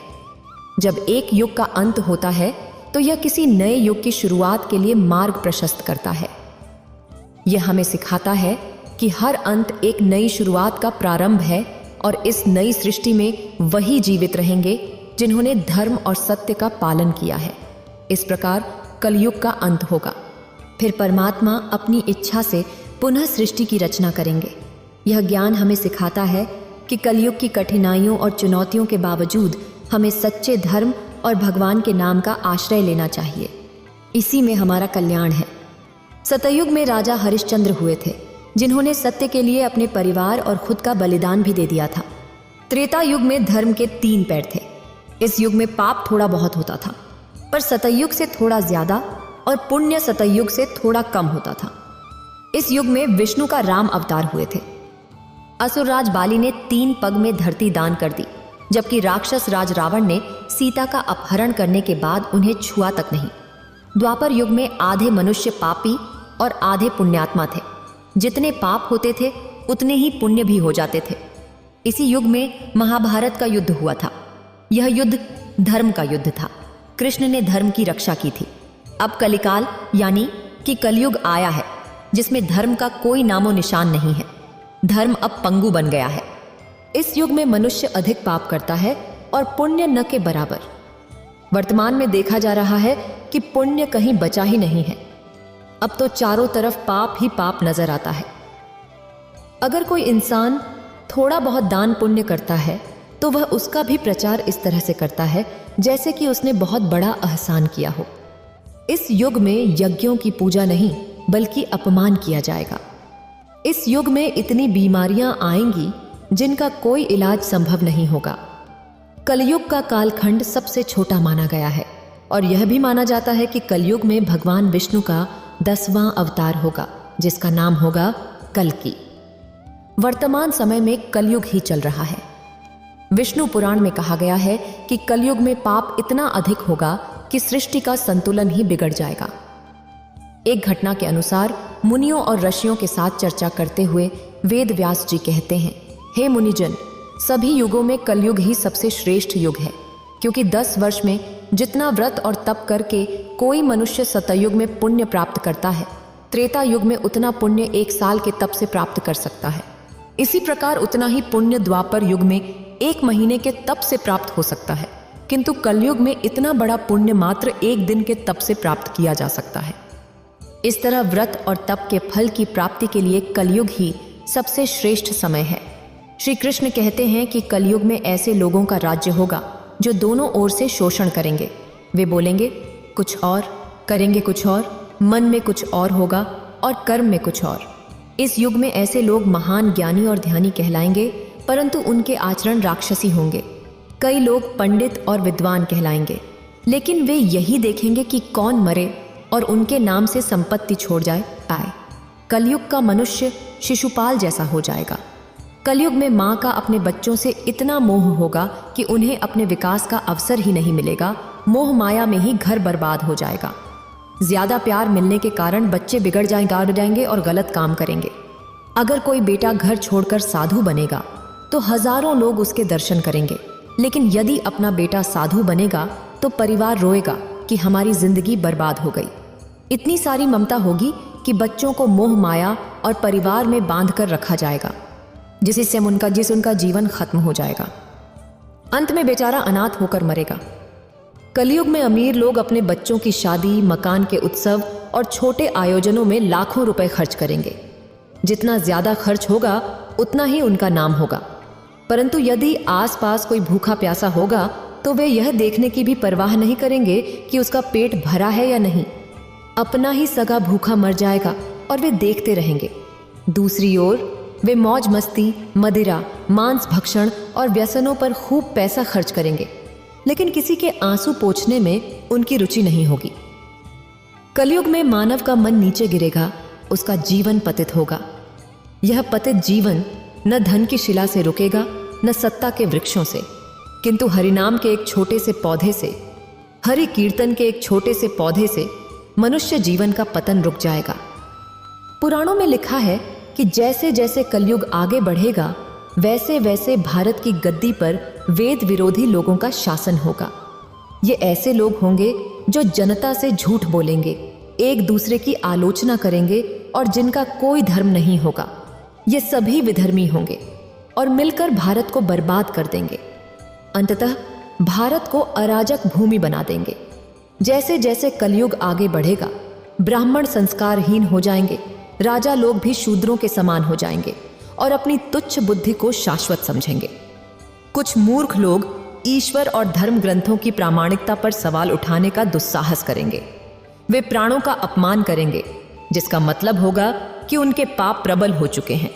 जब एक युग का अंत होता है, तो यह किसी नए युग की शुरुआत के लिए मार्ग प्रशस्त करता है। यह हमें सिखाता है कि हर अंत एक नई शुरुआत का प्रारंभ है, और इस नई सृष्टि में वही जीवित रहेंगे जिन्होंने धर्म और सत्य का पालन किया है। इस प्रकार कलयुग का अंत होगा। फिर परमात्मा अपनी इच्छा से पुनः सृष्टि की रचना करेंगे। यह ज्ञान हमें सिखाता है कि कलयुग की कठिनाइयों और चुनौतियों के बावजूद हमें सच्चे धर्म और भगवान के नाम का आश्रय लेना चाहिए। इसी में हमारा कल्याण है। सतयुग में राजा हरिश्चंद्र हुए थे, जिन्होंने सत्य के लिए अपने परिवार और खुद का बलिदान भी दे दिया था। त्रेता युग में धर्म के 3 पैर थे। इस युग में पाप थोड़ा बहुत होता था, पर सतयुग से थोड़ा ज्यादा और पुण्य सतयुग से थोड़ा कम होता था। इस युग में विष्णु का राम अवतार हुए थे। असुरराज बाली ने 3 पग में धरती दान कर दी, जबकि राक्षस राज रावण ने सीता का अपहरण करने के बाद उन्हें छुआ तक नहीं। द्वापर युग में आधे मनुष्य पापी और आधे पुण्यात्मा थे। जितने पाप होते थे, उतने ही पुण्य भी हो जाते थे। इसी युग में महाभारत का युद्ध हुआ था। यह युद्ध धर्म का युद्ध था। कृष्ण ने धर्म की रक्षा की थी। अब कलिकाल यानी कि कलयुग आया है, जिसमें धर्म का कोई नामो निशान नहीं है। धर्म अब पंगु बन गया है। इस युग में मनुष्य अधिक पाप करता है और पुण्य न के बराबर। वर्तमान में देखा जा रहा है कि पुण्य कहीं बचा ही नहीं है। अब तो चारों तरफ पाप ही पाप नजर आता है। अगर कोई इंसान थोड़ा बहुत दान पुण्य करता है, तो वह उसका भी प्रचार इस तरह से करता है जैसे कि उसने बहुत बड़ा एहसान किया हो। इस युग में यज्ञों की पूजा नहीं, बल्कि अपमान किया जाएगा। इस युग में इतनी बीमारियां आएंगी जिनका कोई इलाज संभव नहीं होगा। कलयुग का कालखंड सबसे छोटा माना गया है, और यह भी माना जाता है कि कलयुग में भगवान विष्णु का 10वां अवतार होगा, जिसका नाम होगा कल्कि। वर्तमान समय में कलयुग ही चल रहा है। विष्णु पुराण में कहा गया है कि कलयुग में पाप इतना अधिक होगा कि सृष्टि का संतुलन ही बिगड़ जाएगा। एक घटना के अनुसार मुनियों और ऋषियों के साथ चर्चा करते हुए वेद व्यास जी कहते हैं, हे मुनिजन, सभी युगों में कलयुग ही सबसे श्रेष्ठ युग है, क्योंकि 10 वर्ष में जितना व्रत और तप करके कोई मनुष्य सतयुग में पुण्य प्राप्त करता है, त्रेता युग में उतना पुण्य 1 साल के तप से प्राप्त कर सकता है। इसी प्रकार उतना ही पुण्य द्वापर युग में 1 महीने के तप से प्राप्त हो सकता है, किंतु कलयुग में इतना बड़ा पुण्य मात्र 1 दिन के तप से प्राप्त किया जा सकता है। इस तरह व्रत और तप के फल की प्राप्ति के लिए कलयुग ही सबसे श्रेष्ठ समय है। श्री कृष्ण कहते हैं कि कलयुग में ऐसे लोगों का राज्य होगा जो दोनों ओर से शोषण करेंगे। वे बोलेंगे कुछ और, करेंगे कुछ और, मन में कुछ और होगा और कर्म में कुछ और। इस युग में ऐसे लोग महान ज्ञानी और ध्यानी कहलाएंगे, परंतु उनके आचरण राक्षसी होंगे। कई लोग पंडित और विद्वान कहलाएंगे, लेकिन वे यही देखेंगे कि कौन मरे और उनके नाम से संपत्ति छोड़ जाए आए। कलयुग का मनुष्य शिशुपाल जैसा हो जाएगा। कलयुग में माँ का अपने बच्चों से इतना मोह होगा कि उन्हें अपने विकास का अवसर ही नहीं मिलेगा। मोह माया में ही घर बर्बाद हो जाएगा। ज्यादा प्यार मिलने के कारण बच्चे बिगड़ जाएंगे और गलत काम करेंगे। अगर कोई बेटा घर छोड़कर साधु बनेगा तो हजारों लोग उसके दर्शन करेंगे, लेकिन यदि अपना बेटा साधु बनेगा तो परिवार रोएगा कि हमारी जिंदगी बर्बाद हो गई। इतनी सारी ममता होगी कि बच्चों को मोह माया और परिवार में बांध कर रखा जाएगा, जिससे उनका जीवन खत्म हो जाएगा। अंत में बेचारा अनाथ होकर मरेगा। कलयुग में अमीर लोग अपने बच्चों की शादी, मकान के उत्सव और छोटे आयोजनों में लाखों रुपए खर्च करेंगे। जितना ज्यादा खर्च होगा उतना ही उनका नाम होगा। परंतु यदि आसपास कोई भूखा प्यासा होगा तो वे यह देखने की भी परवाह नहीं करेंगे कि उसका पेट भरा है या नहीं। अपना ही सगा भूखा मर जाएगा और वे देखते रहेंगे। दूसरी ओर वे मौज मस्ती, मदिरा, मांस भक्षण और व्यसनों पर खूब पैसा खर्च करेंगे, लेकिन किसी के आंसू पोंछने में उनकी रुचि नहीं होगी। कलयुग में मानव का मन नीचे गिरेगा, उसका जीवन पतित होगा। यह पतित जीवन न धन की शिला से रुकेगा, न सत्ता के वृक्षों से, किंतु हरिनाम के एक छोटे से पौधे से, हरि कीर्तन के एक छोटे से पौधे से मनुष्य जीवन का पतन रुक जाएगा। पुराणों में लिखा है कि जैसे जैसे कलयुग आगे बढ़ेगा वैसे वैसे भारत की गद्दी पर वेद विरोधी लोगों का शासन होगा। ये ऐसे लोग होंगे जो जनता से झूठ बोलेंगे, एक दूसरे की आलोचना करेंगे और जिनका कोई धर्म नहीं होगा। ये सभी विधर्मी होंगे और मिलकर भारत को बर्बाद कर देंगे। अंततः भारत को अराजक भूमि बना देंगे। जैसे जैसे कलयुग आगे बढ़ेगा ब्राह्मण संस्कारहीन हो जाएंगे, राजा लोग भी शूद्रों के समान हो जाएंगे और अपनी तुच्छ बुद्धि को शाश्वत समझेंगे। कुछ मूर्ख लोग ईश्वर और धर्म ग्रंथों की प्रामाणिकता पर सवाल उठाने का दुस्साहस करेंगे। वे प्राणों का अपमान करेंगे, जिसका मतलब होगा कि उनके पाप प्रबल हो चुके हैं।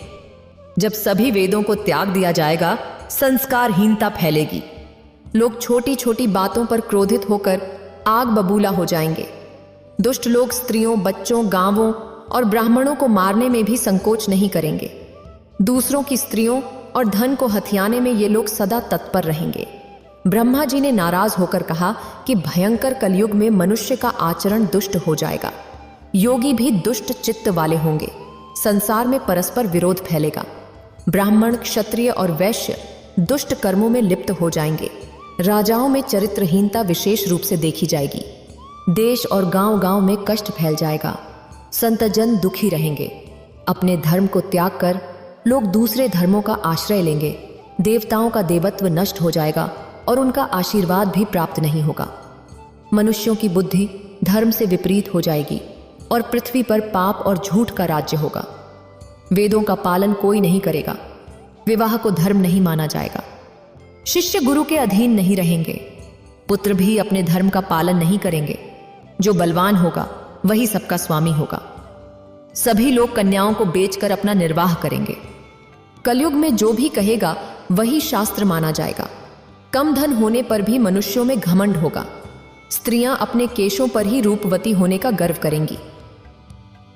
जब सभी वेदों को त्याग दिया जाएगा, संस्कारहीनता फैलेगी। लोग छोटी छोटी बातों पर क्रोधित होकर आग बबूला हो जाएंगे। दुष्ट लोग स्त्रियों, बच्चों, गांवों और ब्राह्मणों को मारने में भी संकोच नहीं करेंगे। दूसरों की स्त्रियों और धन को हथियाने में ये लोग सदा तत्पर रहेंगे। ब्रह्मा जी ने नाराज होकर कहा कि भयंकर कलयुग में मनुष्य का आचरण दुष्ट हो जाएगा। योगी भी दुष्ट चित्त वाले होंगे। संसार में परस्पर विरोध फैलेगा। ब्राह्मण, क्षत्रिय और वैश्य दुष्ट कर्मों में लिप्त हो जाएंगे। राजाओं में चरित्रहीनता विशेष रूप से देखी जाएगी। देश और गांव-गांव में कष्ट फैल जाएगा। संतजन दुखी रहेंगे। अपने धर्म को त्याग कर लोग दूसरे धर्मों का आश्रय लेंगे। देवताओं का देवत्व नष्ट हो जाएगा और उनका आशीर्वाद भी प्राप्त नहीं होगा। मनुष्यों की बुद्धि धर्म से विपरीत हो जाएगी और पृथ्वी पर पाप और झूठ का राज्य होगा। वेदों का पालन कोई नहीं करेगा। विवाह को धर्म नहीं माना जाएगा। शिष्य गुरु के अधीन नहीं रहेंगे। पुत्र भी अपने धर्म का पालन नहीं करेंगे। जो बलवान होगा वही सबका स्वामी होगा। सभी लोग कन्याओं को बेचकर अपना निर्वाह करेंगे। कलयुग में जो भी कहेगा वही शास्त्र माना जाएगा। कम धन होने पर भी मनुष्यों में घमंड होगा। स्त्रियां अपने केशों पर ही रूपवती होने का गर्व करेंगी।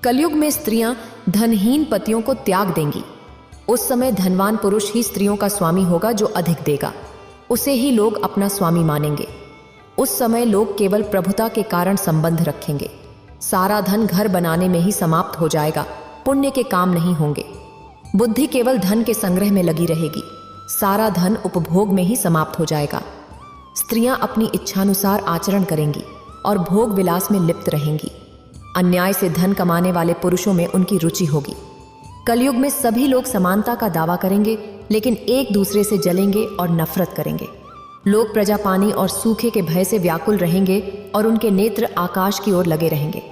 कलयुग में स्त्रियां धनहीन पतियों को त्याग देंगी। उस समय धनवान पुरुष ही स्त्रियों का स्वामी होगा जो अधिक देगा। उसे ही लोग अपना स्वामी मानेंगे। उस समय लोग केवल प्रभुता के कारण संबंध रखेंगे। सारा धन घर बनाने में ही समाप्त हो जाएगा। पुण्य के काम नहीं होंगे। बुद्धि केवल धन के संग्रह में लगी रहेगी। सारा धन उपभोग में ही समाप्त हो जाएगा। स्त्रियां अपनी इच्छानुसार आचरण करेंगी और भोग विलास में लिप्त रहेंगी। अन्याय से धन कमाने वाले पुरुषों में उनकी रुचि होगी। कलयुग में सभी लोग समानता का दावा करेंगे, लेकिन एक दूसरे से जलेंगे और नफरत करेंगे। लोग प्रजा पानी और सूखे के भय से व्याकुल रहेंगे और उनके नेत्र आकाश की ओर लगे रहेंगे।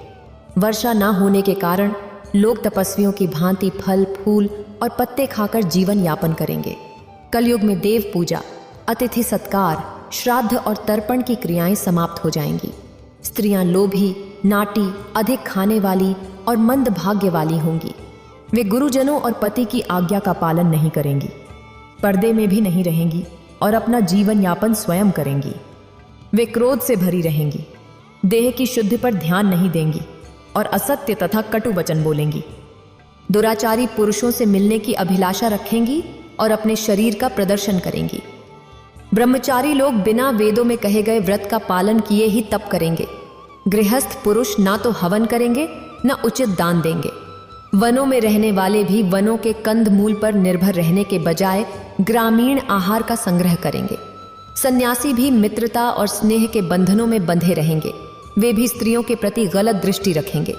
वर्षा न होने के कारण लोग तपस्वियों की भांति फल, फूल और पत्ते खाकर जीवन यापन करेंगे। कलयुग में देव पूजा, अतिथि सत्कार, श्राद्ध और तर्पण की क्रियाएं समाप्त हो जाएंगी। स्त्रियां लोभी, नाटी, अधिक खाने वाली और मंद भाग्य वाली होंगी। वे गुरुजनों और पति की आज्ञा का पालन नहीं करेंगी। पर्दे में भी नहीं रहेंगी और अपना जीवन यापन स्वयं करेंगी। वे क्रोध से भरी रहेंगी। देह की शुद्धि पर ध्यान नहीं देंगी और असत्य तथा कटु वचन बोलेंगी। दुराचारी पुरुषों से मिलने की अभिलाषा रखेंगी और अपने शरीर का प्रदर्शन करेंगी। ब्रह्मचारी लोग बिना वेदों में कहे गए व्रत का पालन किए ही तप करेंगे। गृहस्थ पुरुष ना तो हवन करेंगे न उचित दान देंगे। वनों में रहने वाले भी वनों के कंद मूल पर निर्भर रहने के बजाय ग्रामीण आहार का संग्रह करेंगे। सन्यासी भी मित्रता और स्नेह के बंधनों में बंधे रहेंगे। वे भी स्त्रियों के प्रति गलत दृष्टि रखेंगे।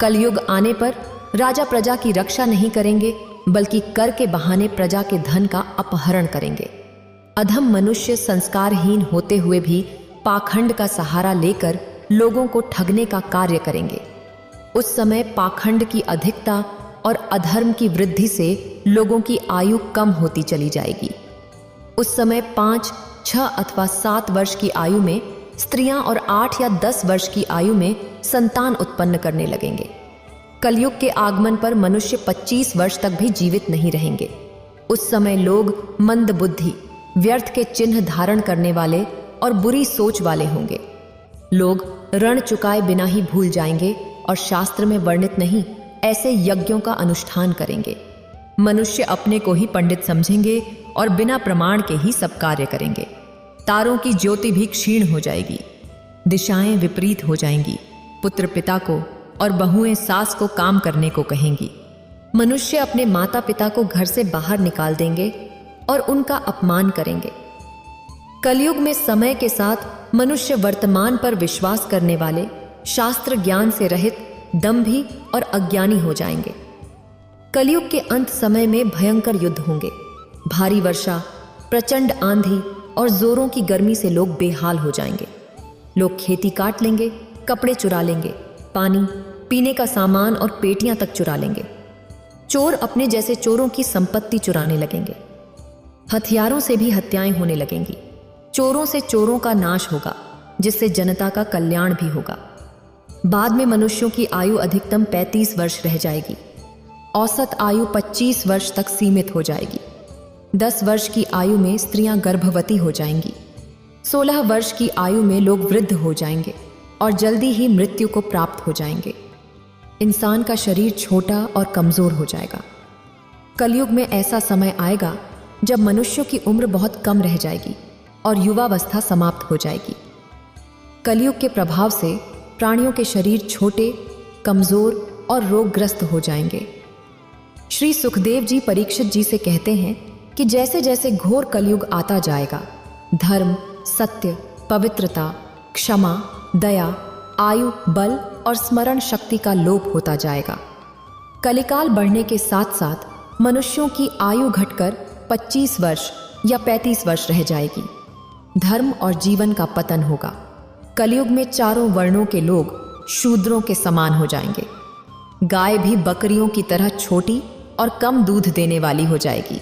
कलयुग आने पर राजा प्रजा की रक्षा नहीं करेंगे, बल्कि कर के बहाने प्रजा के धन का अपहरण करेंगे। अधम मनुष्य संस्कारहीन होते हुए भी पाखंड का सहारा लेकर लोगों को ठगने का कार्य करेंगे। उस समय पाखंड की अधिकता और अधर्म की वृद्धि से लोगों की आयु कम होती चली जाएगी। उस समय 5, 6 अथवा 7 वर्ष की आयु में स्त्रियां और 8 या 10 वर्ष की आयु में संतान उत्पन्न करने लगेंगे। कलयुग के आगमन पर मनुष्य 25 वर्ष तक भी जीवित नहीं रहेंगे। उस समय लोग मंद बुद्धि, व्यर्थ के चिन्ह धारण करने वाले और बुरी सोच वाले होंगे। लोग ऋण चुकाए बिना ही भूल जाएंगे और शास्त्र में वर्णित नहीं ऐसे यज्ञों का अनुष्ठान करेंगे। मनुष्य अपने को ही पंडित समझेंगे और बिना प्रमाण के ही सब कार्य करेंगे। तारों की ज्योति भी क्षीण हो जाएगी, दिशाएं विपरीत हो जाएंगी। पुत्र पिता को और बहुएं सास को काम करने को कहेंगी। मनुष्य अपने माता पिता को घर से बाहर निकाल देंगे और उनका अपमान करेंगे। कलयुग में समय के साथ मनुष्य वर्तमान पर विश्वास करने वाले, शास्त्र ज्ञान से रहित, दंभी और अज्ञानी हो जाएंगे। कलयुग के अंत समय में भयंकर युद्ध होंगे। भारी वर्षा, प्रचंड आंधी और जोरों की गर्मी से लोग बेहाल हो जाएंगे। लोग खेती काट लेंगे, कपड़े चुरा लेंगे, पानी, पीने का सामान और पेटियां तक चुरा लेंगे। चोर अपने जैसे चोरों की संपत्ति चुराने लगेंगे। हथियारों से भी हत्याएं होने लगेंगी। चोरों से चोरों का नाश होगा, जिससे जनता का कल्याण भी होगा। बाद में मनुष्यों की आयु अधिकतम 35 वर्ष रह जाएगी। औसत आयु 25 वर्ष तक सीमित हो जाएगी। 10 वर्ष की आयु में स्त्रियां गर्भवती हो जाएंगी। 16 वर्ष की आयु में लोग वृद्ध हो जाएंगे और जल्दी ही मृत्यु को प्राप्त हो जाएंगे। इंसान का शरीर छोटा और कमजोर हो जाएगा। कलयुग में ऐसा समय आएगा जब मनुष्यों की उम्र बहुत कम रह जाएगी और युवावस्था समाप्त हो जाएगी। कलयुग के प्रभाव से प्राणियों के शरीर छोटे, कमजोर और रोगग्रस्त हो जाएंगे। श्री सुखदेव जी परीक्षित जी से कहते हैं कि जैसे जैसे घोर कलयुग आता जाएगा, धर्म, सत्य, पवित्रता, क्षमा, दया, आयु, बल और स्मरण शक्ति का लोप होता जाएगा। कलिकाल बढ़ने के साथ साथ मनुष्यों की आयु घटकर 25 वर्ष या 35 वर्ष रह जाएगी। धर्म और जीवन का पतन होगा। कलयुग में चारों वर्णों के लोग शूद्रों के समान हो जाएंगे। गाय भी बकरियों की तरह छोटी और कम दूध देने वाली हो जाएगी।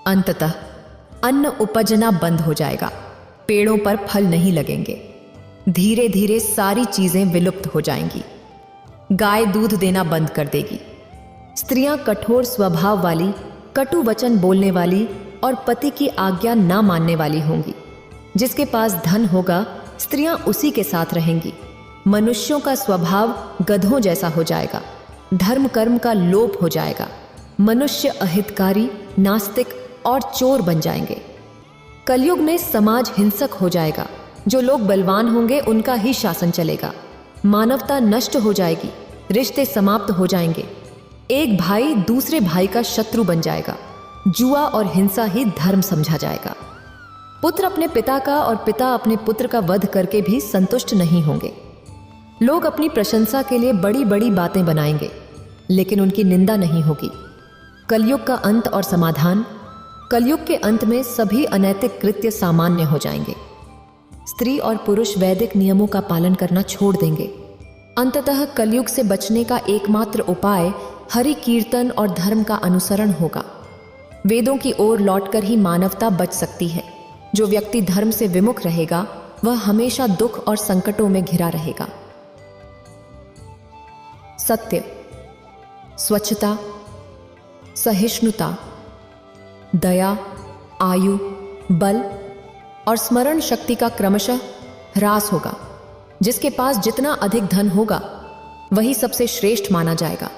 अंततः अन्न उपजना बंद हो जाएगा। पेड़ों पर फल नहीं लगेंगे। धीरे धीरे सारी चीजें विलुप्त हो जाएंगी। गाय दूध देना बंद कर देगी। स्त्रियां कठोर स्वभाव वाली, कटु वचन बोलने वाली और पति की आज्ञा ना मानने वाली होंगी। जिसके पास धन होगा, स्त्रियां उसी के साथ रहेंगी। मनुष्यों का स्वभाव गधों जैसा हो जाएगा। धर्म कर्म का लोप हो जाएगा। मनुष्य अहितकारी, नास्तिक और चोर बन जाएंगे। कलयुग में समाज हिंसक हो जाएगा। जो लोग बलवान होंगे उनका ही शासन चलेगा। मानवता नष्ट हो जाएगी। रिश्ते समाप्त हो जाएंगे। एक भाई दूसरे भाई का शत्रु बन जाएगा। जुआ और हिंसा ही धर्म समझा जाएगा। पुत्र अपने पिता का और पिता अपने पुत्र का वध करके भी संतुष्ट नहीं होंगे। लोग अपनी प्रशंसा के लिए बड़ी बड़ी बातें बनाएंगे, लेकिन उनकी निंदा नहीं होगी। कलयुग का अंत और समाधान। कलयुग के अंत में सभी अनैतिक कृत्य सामान्य हो जाएंगे। स्त्री और पुरुष वैदिक नियमों का पालन करना छोड़ देंगे। अंततः कलयुग से बचने का एकमात्र उपाय हरि कीर्तन और धर्म का अनुसरण होगा। वेदों की ओर लौटकर ही मानवता बच सकती है। जो व्यक्ति धर्म से विमुख रहेगा वह हमेशा दुख और संकटों में घिरा रहेगा। सत्य, स्वच्छता, सहिष्णुता, दया, आयु, बल और स्मरण शक्ति का क्रमशः ह्रास होगा। जिसके पास जितना अधिक धन होगा वही सबसे श्रेष्ठ माना जाएगा।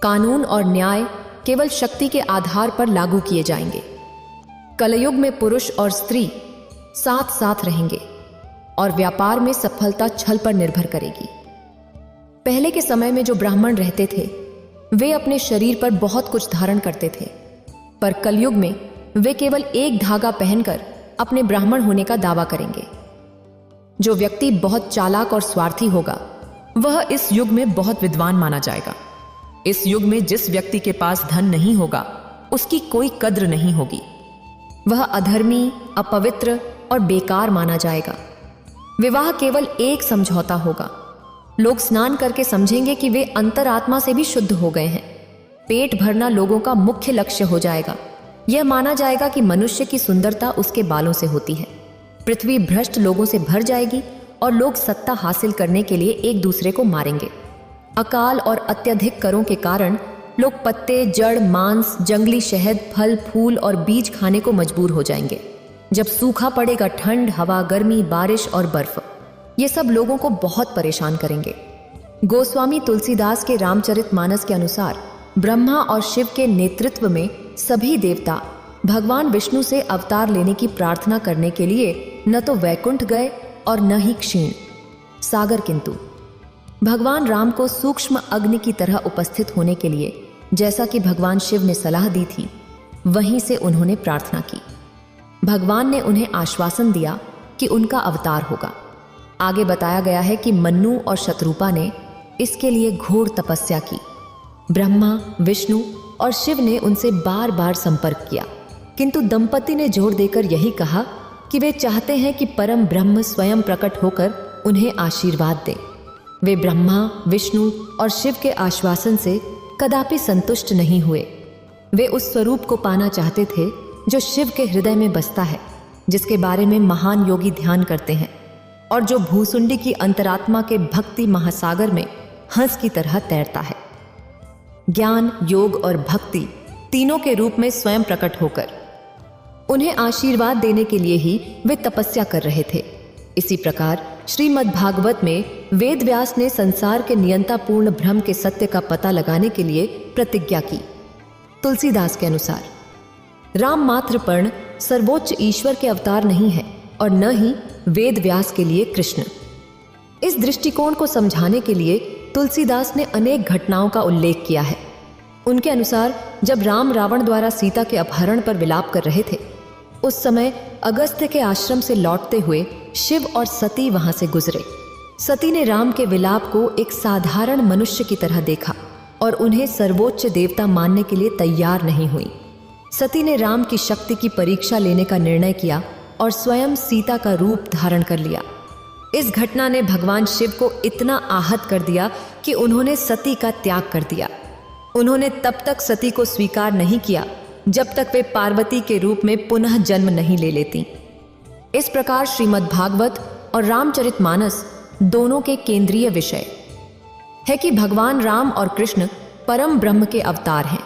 कानून और न्याय केवल शक्ति के आधार पर लागू किए जाएंगे। कलयुग में पुरुष और स्त्री साथ साथ रहेंगे और व्यापार में सफलता छल पर निर्भर करेगी। पहले के समय में जो ब्राह्मण रहते थे वे अपने शरीर पर बहुत कुछ धारण करते थे, पर कलयुग में वे केवल एक धागा पहनकर अपने ब्राह्मण होने का दावा करेंगे। जो व्यक्ति बहुत चालाक और स्वार्थी होगा वह इस युग में बहुत विद्वान माना जाएगा। इस युग में जिस व्यक्ति के पास धन नहीं होगा उसकी कोई कद्र नहीं होगी। वह अधर्मी, अपवित्र और बेकार माना जाएगा। विवाह केवल एक समझौता होगा। लोग स्नान करके समझेंगे कि वे अंतरात्मा से भी शुद्ध हो गए हैं। पेट भरना लोगों का मुख्य लक्ष्य हो जाएगा। यह माना जाएगा कि मनुष्य की सुंदरता उसके बालों से होती है। पृथ्वी भ्रष्ट लोगों से भर जाएगी और लोग सत्ता हासिल करने के लिए एक दूसरे को मारेंगे। अकाल और अत्यधिक करों के कारण लोग पत्ते, जड़, मांस, जंगली शहद, फल, फूल और बीज खाने को मजबूर हो जाएंगे। जब सूखा पड़ेगा, ठंड, हवा, गर्मी, बारिश और बर्फ, ये सब लोगों को बहुत परेशान करेंगे। गोस्वामी तुलसीदास के रामचरितमानस के अनुसार ब्रह्मा और शिव के नेतृत्व में सभी देवता भगवान विष्णु से अवतार लेने की प्रार्थना करने के लिए न तो वैकुंठ गए और न ही क्षीण सागर, किंतु भगवान राम को सूक्ष्म अग्नि की तरह उपस्थित होने के लिए, जैसा कि भगवान शिव ने सलाह दी थी, वहीं से उन्होंने प्रार्थना की। भगवान ने उन्हें आश्वासन दिया कि उनका अवतार होगा। आगे बताया गया है कि मन्नु और शत्रुपा ने इसके लिए घोर तपस्या की। ब्रह्मा, विष्णु और शिव ने उनसे बार बार संपर्क किया, किंतु दंपति ने जोर देकर यही कहा कि वे चाहते हैं कि परम ब्रह्म स्वयं प्रकट होकर उन्हें आशीर्वाद दे। वे ब्रह्मा, विष्णु और शिव के आश्वासन से कदापि संतुष्ट नहीं हुए। वे उस स्वरूप को पाना चाहते थे जो शिव के हृदय में बसता है, जिसके बारे में महान योगी ध्यान करते हैं और जो भूसुंडी की अंतरात्मा के भक्ति महासागर में हंस की तरह तैरता है। ज्ञान, योग और भक्ति तीनों के रूप में स्वयं प्रकट होकर उन्हें आशीर्वाद देने के लिए ही वे तपस्या कर रहे थे। इसी प्रकार श्रीमद् भागवत में वेद व्यास ने संसार के नियंतापूर्ण ब्रह्म के सत्य का पता लगाने के लिए प्रतिज्ञा की। तुलसीदास के अनुसार राम मात्र पर्ण सर्वोच्च ईश्वर के अवतार नहीं है और न ही वेद व्यास के लिए कृष्ण। इस दृष्टिकोण को समझाने के लिए तुलसीदास ने अनेक घटनाओं का उल्लेख किया है। उनके अनुसार जब राम रावण द्वारा सीता के अपहरण पर विलाप कर रहे थे, उस समय अगस्त्य के आश्रम से लौटते हुए शिव और सती वहां से गुजरे। सती ने राम के विलाप को एक साधारण मनुष्य की तरह देखा और उन्हें सर्वोच्च देवता मानने के लिए तैयार नहीं हुई। सती ने राम की शक्ति की परीक्षा लेने का निर्णय किया और स्वयं सीता का रूप धारण कर लिया। इस घटना ने भगवान शिव को इतना आहत कर दिया कि उन्होंने सती का त्याग कर दिया। उन्होंने तब तक सती को स्वीकार नहीं किया जब तक वे पार्वती के रूप में पुनः जन्म नहीं ले लेती। इस प्रकार श्रीमद् भागवत और रामचरितमानस दोनों के केंद्रीय विषय है कि भगवान राम और कृष्ण परम ब्रह्म के अवतार हैं।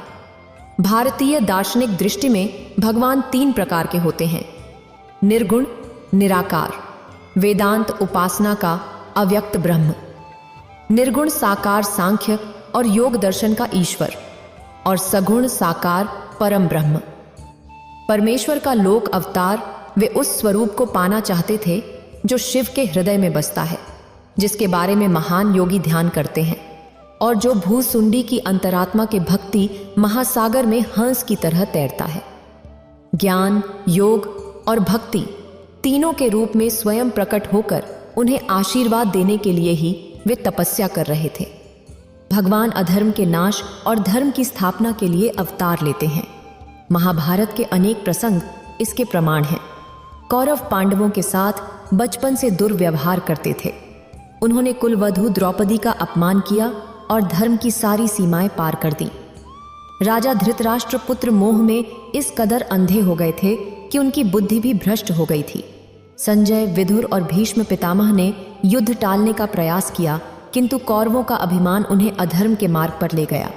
भारतीय दार्शनिक दृष्टि में भगवान तीन प्रकार के होते हैं: निर्गुण, निराकार, वेदांत उपासना का अव्यक्त ब्रह्म। निर्गुण साकार सांख्य और योग दर्शन का ईश्वर, और सगुण साकार परम ब्रह्म। परमेश्वर का लोक अवतार वे उस स्वरूप को पाना चाहते थे जो शिव के हृदय में बसता है, जिसके बारे में महान योगी ध्यान करते हैं और जो भूसुंडी की अंतरात्मा के भक्ति महासागर में हंस की तरह तैरता है। ज्ञान, योग और भक्ति तीनों के रूप में स्वयं प्रकट होकर उन्हें आशीर्वाद देने के लिए ही वे तपस्या कर रहे थे। भगवान अधर्म के नाश और धर्म की स्थापना के लिए अवतार लेते हैं। महाभारत के अनेक प्रसंग इसके प्रमाण हैं। कौरव पांडवों के साथ बचपन से दुर्व्यवहार करते थे। उन्होंने कुलवधू द्रौपदी का अपमान किया और धर्म की सारी सीमाएं पार कर दी। राजा धृतराष्ट्र पुत्र मोह में इस कदर अंधे हो गए थे कि उनकी बुद्धि भी भ्रष्ट हो गई थी। संजय, विदुर और भीष्म पितामह ने युद्ध टालने का प्रयास किया, किंतु कौरवों का अभिमान उन्हें अधर्म के मार्ग पर ले गया।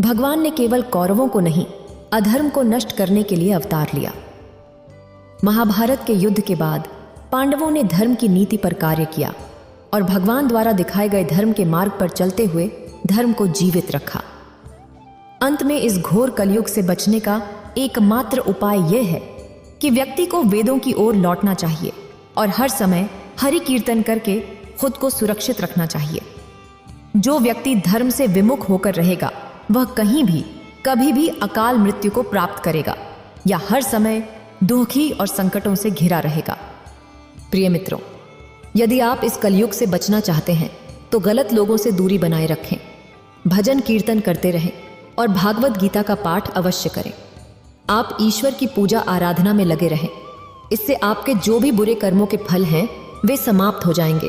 भगवान ने केवल कौरवों को नहीं, अधर्म को नष्ट करने के लिए अवतार लिया। महाभारत के युद्ध के बाद पांडवों ने धर्म की नीति पर कार्य किया और भगवान द्वारा दिखाए गए धर्म के मार्ग पर चलते हुए धर्म को जीवित रखा। अंत में इस घोर कलयुग से बचने का एकमात्र उपाय यह है कि व्यक्ति को वेदों की ओर लौटना चाहिए और हर समय हरि कीर्तन करके खुद को सुरक्षित रखना चाहिए। जो व्यक्ति धर्म से विमुख होकर रहेगा वह कहीं भी कभी भी अकाल मृत्यु को प्राप्त करेगा या हर समय दुखी और संकटों से घिरा रहेगा। प्रिय मित्रों, यदि आप इस कलयुग से बचना चाहते हैं तो गलत लोगों से दूरी बनाए रखें, भजन कीर्तन करते रहें और भागवत गीता का पाठ अवश्य करें। आप ईश्वर की पूजा आराधना में लगे रहें। इससे आपके जो भी बुरे कर्मों के फल हैं वे समाप्त हो जाएंगे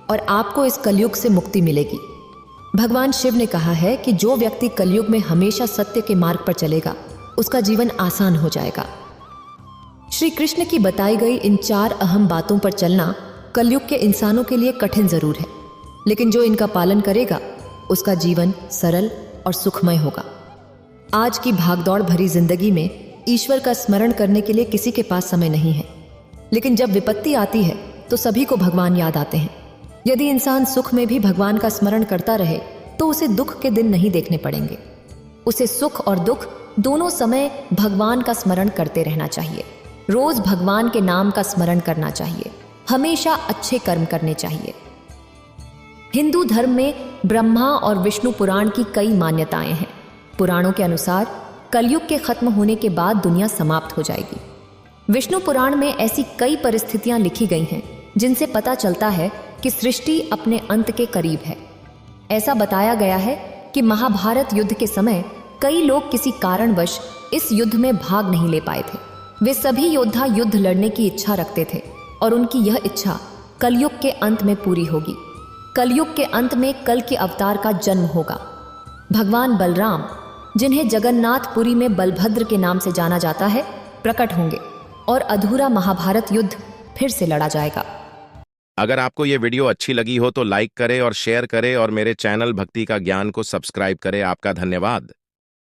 और आपको इस कलयुग से मुक्ति मिलेगी। भगवान शिव ने कहा है कि जो व्यक्ति कलयुग में हमेशा सत्य के मार्ग पर चलेगा उसका जीवन आसान हो जाएगा। श्री कृष्ण की बताई गई इन 4 अहम बातों पर चलना कलयुग के इंसानों के लिए कठिन जरूर है, लेकिन जो इनका पालन करेगा उसका जीवन सरल और सुखमय होगा। आज की भागदौड़ भरी जिंदगी में ईश्वर का स्मरण करने के लिए किसी के पास समय नहीं है, लेकिन जब विपत्ति आती है तो सभी को भगवान याद आते हैं। यदि इंसान सुख में भी भगवान का स्मरण करता रहे तो उसे दुख के दिन नहीं देखने पड़ेंगे। उसे सुख और दुख दोनों समय भगवान का स्मरण करते रहना चाहिए। रोज भगवान के नाम का स्मरण करना चाहिए। हमेशा अच्छे कर्म करने चाहिए। हिंदू धर्म में ब्रह्मा और विष्णु पुराण की कई मान्यताएं हैं। पुराणों के अनुसार कलयुग के खत्म होने के बाद दुनिया समाप्त हो जाएगी। विष्णु पुराण में ऐसी कई परिस्थितियां लिखी गई हैं जिनसे पता चलता है कि सृष्टि अपने अंत के करीब है। ऐसा बताया गया है कि महाभारत युद्ध के समय कई लोग किसी कारणवश इस युद्ध में भाग नहीं ले पाए थे। वे सभी योद्धा युद्ध लड़ने की इच्छा रखते थे और उनकी यह इच्छा कलयुग के अंत में पूरी होगी। कलयुग के अंत में कल के अवतार का जन्म होगा। भगवान बलराम, जिन्हें जगन्नाथपुरी में बलभद्र के नाम से जाना जाता है, प्रकट होंगे और अधूरा महाभारत युद्ध फिर से लड़ा जाएगा। अगर आपको ये वीडियो अच्छी लगी हो तो लाइक करें और शेयर करें और मेरे चैनल भक्ति का ज्ञान को सब्सक्राइब करें। आपका धन्यवाद।